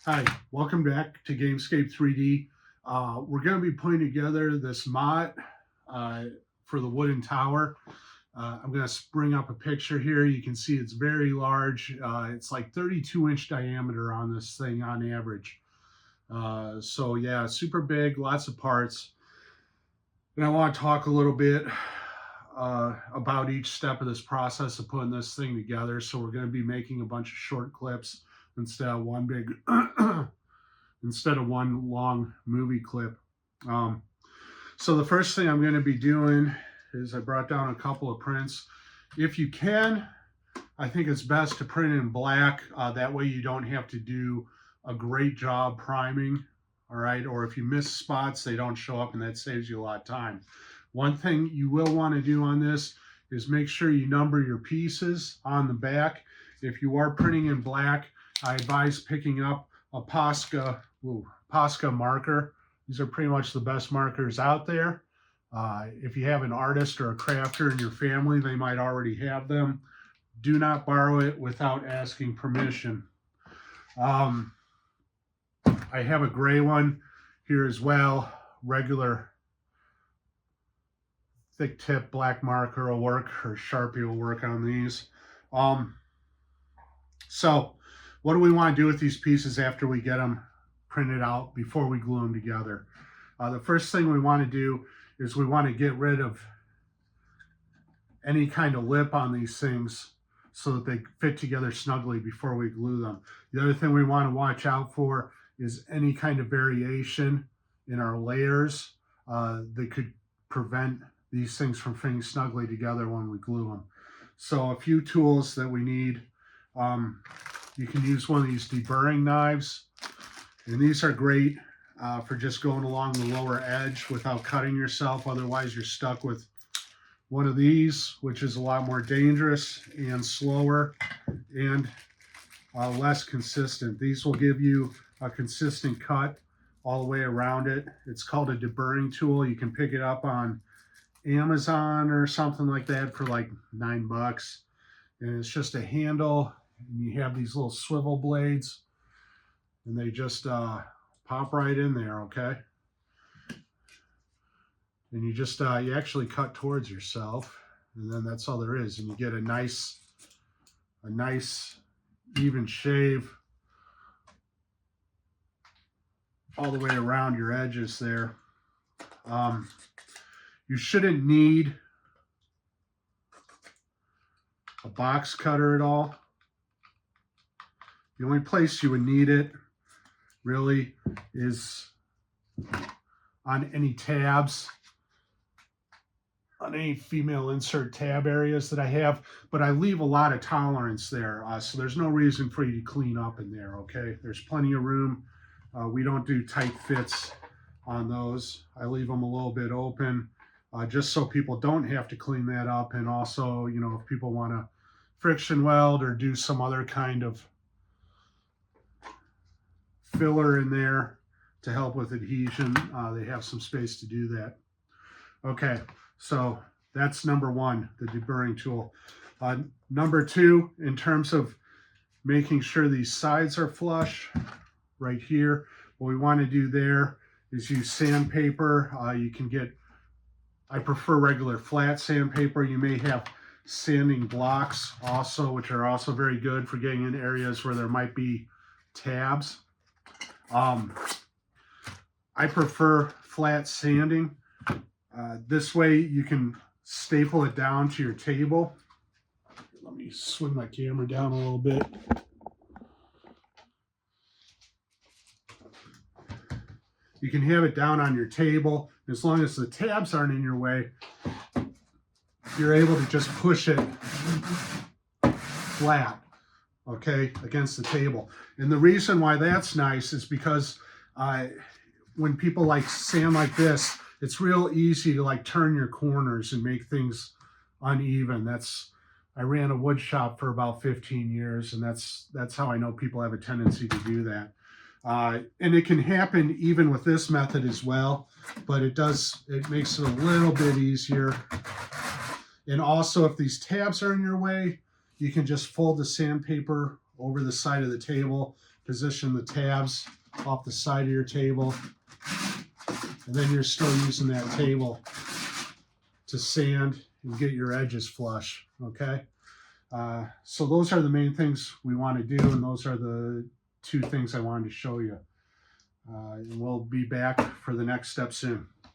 Hi, welcome back to Gamescape 3D. We're going to be putting together this Motte uh, for the wooden tower. I'm going to bring up a picture here. You can see it's very large. It's like 32-inch diameter on this thing on average. So yeah, super big, lots of parts. And I want to talk a little bit about each step of this process of putting this thing together. So we're going to be making a bunch of short clips instead of one big instead of one long movie clip. So the first thing I'm going to be doing is I brought down a couple of prints. If you can, I think it's best to print in black. That way you don't have to do a great job priming. All right, or if you miss spots, they don't show up, and that saves you a lot of time. One thing you will want to do on this is make sure you number your pieces on the back. If you are printing in black, I advise picking up a Posca marker. These are pretty much the best markers out there. If you have an artist or a crafter in your family, they might already have them. Do not borrow it without asking permission. I have a gray one here as well. Regular thick tip black marker will work, or Sharpie will work on these. So what do we want to do with these pieces after we get them printed out before we glue them together? The first thing we want to do is we want to get rid of any kind of lip on these things so that they fit together snugly before we glue them. The other thing we want to watch out for is any kind of variation in our layers that could prevent these things from fitting snugly together when we glue them. So a few tools that we need. You can use one of these deburring knives, and these are great for just going along the lower edge without cutting yourself. Otherwise, you're stuck with one of these, which is a lot more dangerous and slower and less consistent. These will give you a consistent cut all the way around it. It's called a deburring tool. You can pick it up on Amazon or something like that for like $9. And it's just a handle, and you have these little swivel blades, and they just pop right in there, okay? And you just, you actually cut towards yourself, and then that's all there is. And you get a nice even shave all the way around your edges there. You shouldn't need a box cutter at all. The only place you would need it really is on any tabs, on any female insert tab areas that I have, but I leave a lot of tolerance there, so there's no reason for you to clean up in there, okay? There's plenty of room. We don't do tight fits on those. I leave them a little bit open, just so people don't have to clean that up, and also, you know, if people want to friction weld or do some other kind of filler in there to help with adhesion, they have some space to do that. Okay, so that's number one, the deburring tool. Number two, in terms of making sure these sides are flush, right here, what we want to do there is use sandpaper. You can get, I prefer regular flat sandpaper. You may have sanding blocks also, which are also very good for getting in areas where there might be tabs. I prefer flat sanding. This way you can staple it down to your table. Let me swing my camera down a little bit. You can have it down on your table. As long as the tabs aren't in your way, you're able to just push it flat, okay, against the table. And the reason why that's nice is because when people like sand like this, it's real easy to like turn your corners and make things uneven. I ran a wood shop for about 15 years, and that's how I know people have a tendency to do that. And it can happen even with this method as well, but it makes it a little bit easier. And also, if these tabs are in your way, you can just fold the sandpaper over the side of the table, position the tabs off the side of your table, and then you're still using that table to sand and get your edges flush, okay? So those are the main things we want to do, and those are the two things I wanted to show you. And we'll be back for the next step soon.